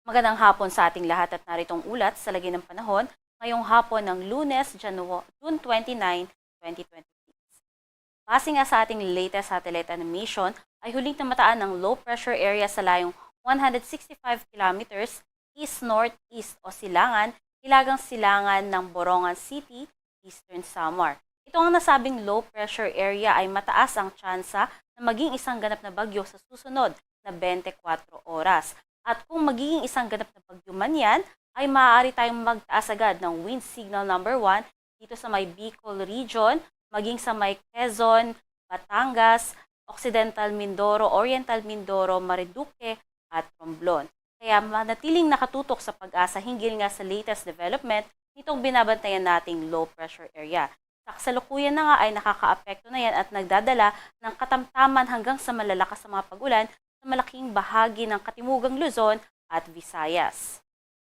Magandang hapon sa ating lahat at naritong ulat sa lagi ng panahon ngayong hapon ng Lunes, June 29, 2026. Base nga sa ating latest satellite animation, ay huling namataan ng low pressure area sa layong 165 kilometers east-northeast o hilagang silangan ng Borongan City, Eastern Samar. Ito ang nasabing low pressure area ay mataas ang tsansa na maging isang ganap na bagyo sa susunod na 24 oras. At kung magiging isang ganap na bagyo man yan, ay maaari tayong magtaas agad ng wind signal number 1 dito sa may Bicol region, maging sa may Quezon, Batangas, Occidental Mindoro, Oriental Mindoro, Marinduque at Romblon. Kaya manatiling nakatutok sa pag-asa hinggil nga sa latest development nitong binabantayan nating low pressure area. Sa kasalukuyan na nga ay nakakaapekto na yan at nagdadala ng katamtaman hanggang sa malalakas sa mga pag-ulan sa malaking bahagi ng Katimugang Luzon at Visayas.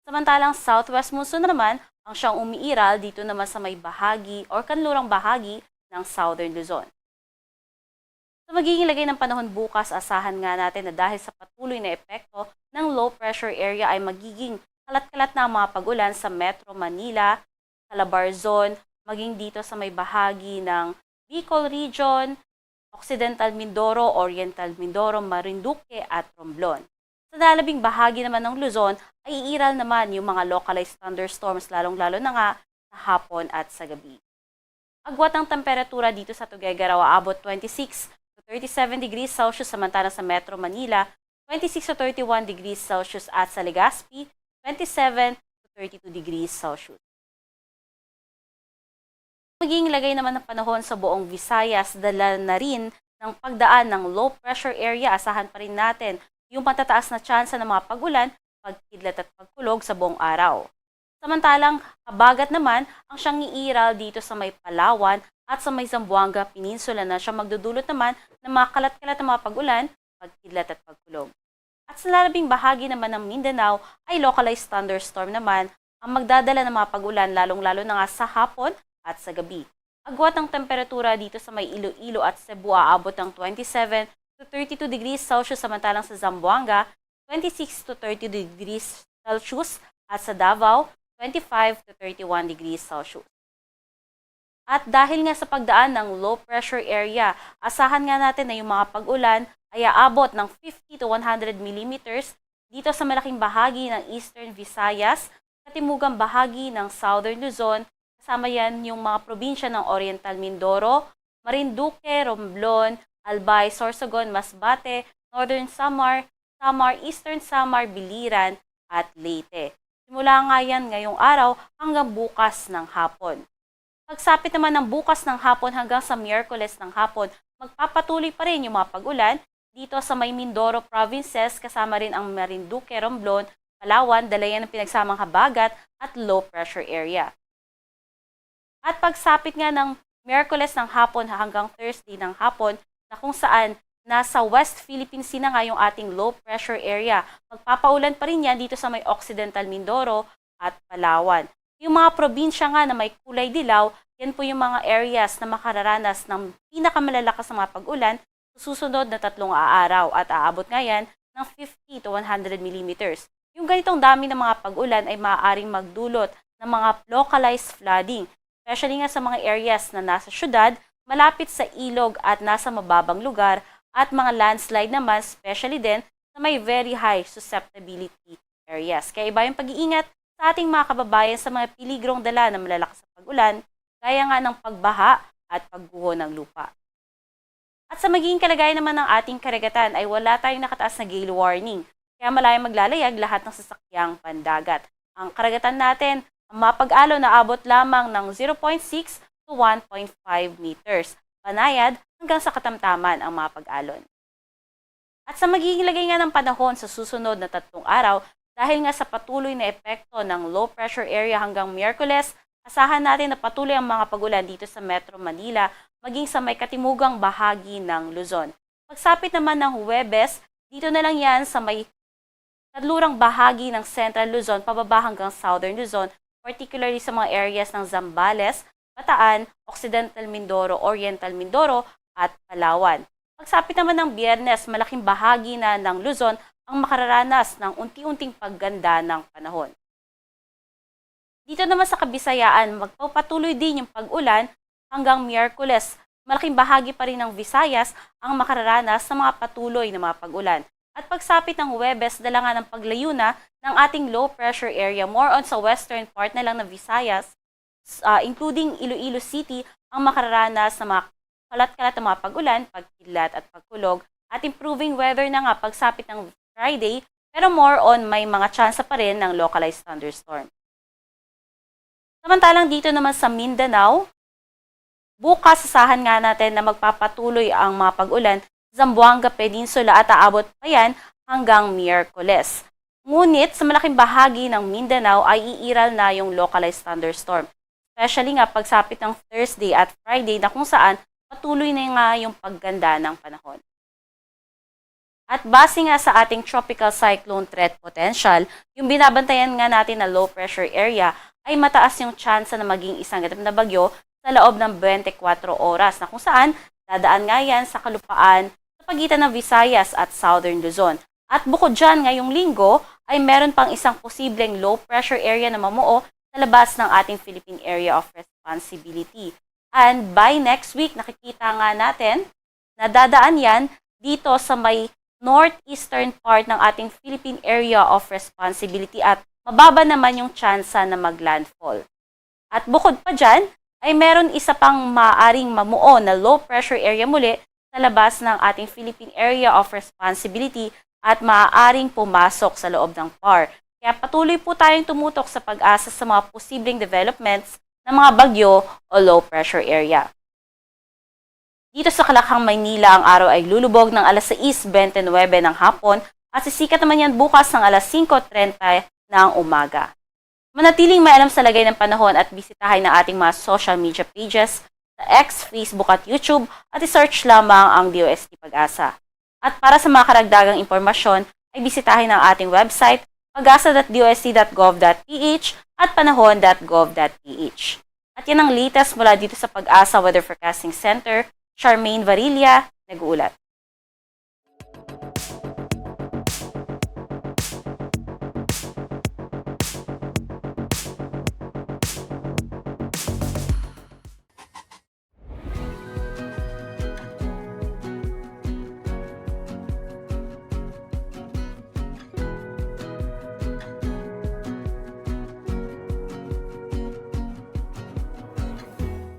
Samantalang southwest monsoon naman ang siyang umiiral dito naman sa may bahagi o kanlurang bahagi ng southern Luzon. Sa magiging lagay ng panahon bukas, asahan nga natin na dahil sa patuloy na epekto ng low pressure area ay magiging kalat-kalat na ang mga pag-ulan sa Metro Manila, Calabarzon, maging dito sa may bahagi ng Bicol region, Occidental Mindoro, Oriental Mindoro, Marinduque at Romblon. Sa dalabing bahagi naman ng Luzon ay iiral naman yung mga localized thunderstorms lalong-lalo na nga sa hapon at sa gabi. Agwat ang temperatura dito sa Tuguegarao aabot 26 to 37 degrees Celsius samantalang sa Metro Manila, 26 to 31 degrees Celsius at sa Legazpi, 27 to 32 degrees Celsius. Maging lagay naman ng panahon sa buong Visayas, dala na rin ng pagdaan ng low pressure area, asahan pa rin natin yung matataas na tsansa ng mga pag-ulan, pagkidlat at pagkulog sa buong araw. Samantalang habagat naman ang siyang iiral dito sa may Palawan at sa may Zamboanga Peninsula na siya magdudulot naman ng mga kalat-kalat na mga pag-ulan, pagkidlat at pagkulog. At sa lalabing bahagi naman ng Mindanao ay localized thunderstorm naman ang magdadala ng mga pag-ulan lalong-lalo na nga sa hapon at sa gabi. Agwat ang temperatura dito sa may Iloilo at Cebu aabot ng 27 to 32 degrees Celsius samantalang sa Zamboanga, 26 to 30 degrees Celsius at sa Davao, 25 to 31 degrees Celsius. At dahil nga sa pagdaan ng low pressure area, asahan nga natin na yung mga pag-ulan ay aabot ng 50 to 100 millimeters dito sa malaking bahagi ng Eastern Visayas, katimugang bahagi ng Southern Luzon, kasama yan yung mga probinsya ng Oriental Mindoro, Marinduque, Romblon, Albay, Sorsogon, Masbate, Northern Samar, Eastern Samar, Biliran, at Leyte. Simula nga yan ngayong araw hanggang bukas ng hapon. Pagsapit naman ng bukas ng hapon hanggang sa Miyerkules ng hapon, magpapatuloy pa rin yung mga pag-ulan dito sa may Mindoro provinces, kasama rin ang Marinduque, Romblon, Palawan, dalayan ng pinagsamang habagat at low pressure area. At pagsapit nga ng Miyerkules ng hapon hanggang Thursday ng hapon na kung saan nasa West Philippine Sea na nga yung ating low pressure area. Magpapaulan pa rin yan dito sa may Occidental Mindoro at Palawan. Yung mga probinsya nga na may kulay dilaw, yan po yung mga areas na makararanas ng pinakamalalakas na mga pag-ulan sa susunod na 3 araw at aabot nga yan ng 50 to 100 millimeters. Yung ganitong dami ng mga pag-ulan ay maaaring magdulot ng mga localized flooding, especially nga sa mga areas na nasa syudad, malapit sa ilog at nasa mababang lugar, at mga landslide naman, especially din sa may very high susceptibility areas. Kaya iba yung pag-iingat sa ating mga kababayan sa mga piligrong dala na malalakas sa pag-ulan, gaya nga ng pagbaha at pagguho ng lupa. At sa magiging kalagayan naman ng ating karagatan ay wala tayong nakataas na gale warning, kaya malayang maglalayag lahat ng sasakyang pandagat. Ang karagatan natin, ang mapag-alon na abot lamang ng 0.6 to 1.5 meters. Panayad hanggang sa katamtaman ang mga pag-alon. At sa magiging lagay nga ng panahon sa susunod na 3 araw, dahil nga sa patuloy na epekto ng low pressure area hanggang Miyerkules, asahan natin na patuloy ang mga pag-ulan dito sa Metro Manila, maging sa may katimugang bahagi ng Luzon. Pagsapit naman ng Huwebes, dito na lang yan sa may kadlurang bahagi ng Central Luzon, pababa hanggang Southern Luzon, particularly sa mga areas ng Zambales, Bataan, Occidental Mindoro, Oriental Mindoro, at Palawan. Pagsapit naman ng Biyernes, malaking bahagi na ng Luzon ang makararanas ng unti-unting pagganda ng panahon. Dito naman sa Kabisayaan, magpapatuloy din yung pag-ulan hanggang Miyerkules. Malaking bahagi pa rin ng Visayas ang makararanas ng mga patuloy na mga pag-ulan. At pagsapit ng Huwebes, dala nga ng paglayuna ng ating low pressure area, more on sa western part na lang ng Visayas, including Iloilo City, ang makararanas ng mga kalat-kalat na mga pag-ulan, pagkidlat at pagkulog, at improving weather na nga pagsapit ng Friday, pero more on may mga tsansa pa rin ng localized thunderstorm. Samantalang dito naman sa Mindanao, bukas asahan nga natin na magpapatuloy ang mga pag-ulan sa Zamboanga Peninsula at aabot pa yan hanggang Miyerkules. Ngunit sa malaking bahagi ng Mindanao ay iiral na yung localized thunderstorm. Especially nga pagsapit ng Thursday at Friday na kung saan patuloy na nga yung pagganda ng panahon. At base nga sa ating tropical cyclone threat potential, yung binabantayan nga natin na low pressure area ay mataas yung tsansa na maging isang ganap na bagyo sa loob ng 24 oras na kung saan dadaan nga yan sa kalupaan sa pagitan ng Visayas at Southern Luzon. At bukod dyan, ngayong linggo ay meron pang isang posibleng low pressure area na mamuo sa labas ng ating Philippine Area of Responsibility. And by next week, nakikita nga natin na dadaan yan dito sa may northeastern part ng ating Philippine Area of Responsibility at mababa naman yung tsansa na maglandfall. At bukod pa dyan, ay meron isa pang maaring mamuo na low pressure area muli sa labas ng ating Philippine Area of Responsibility at maaaring pumasok sa loob ng PAR. Kaya patuloy po tayong tumutok sa pag-asa sa mga posibleng developments ng mga bagyo o low pressure area. Dito sa Kalakhang, Maynila, ang araw ay lulubog ng alas 6:29 ng hapon at sisikat naman yan bukas ng alas 5:30 ng umaga. Manatiling may alam sa lagay ng panahon at bisitahin ang ating mga social media pages sa X, Facebook at YouTube at i-search lamang ang DOST Pag-asa. At para sa mga karagdagang impormasyon ay bisitahin ang ating website pagasa.dost.gov.ph at panahon.gov.ph. At yan ang latest mula dito sa Pag-asa Weather Forecasting Center. Charmaine Varilla, nag-uulat.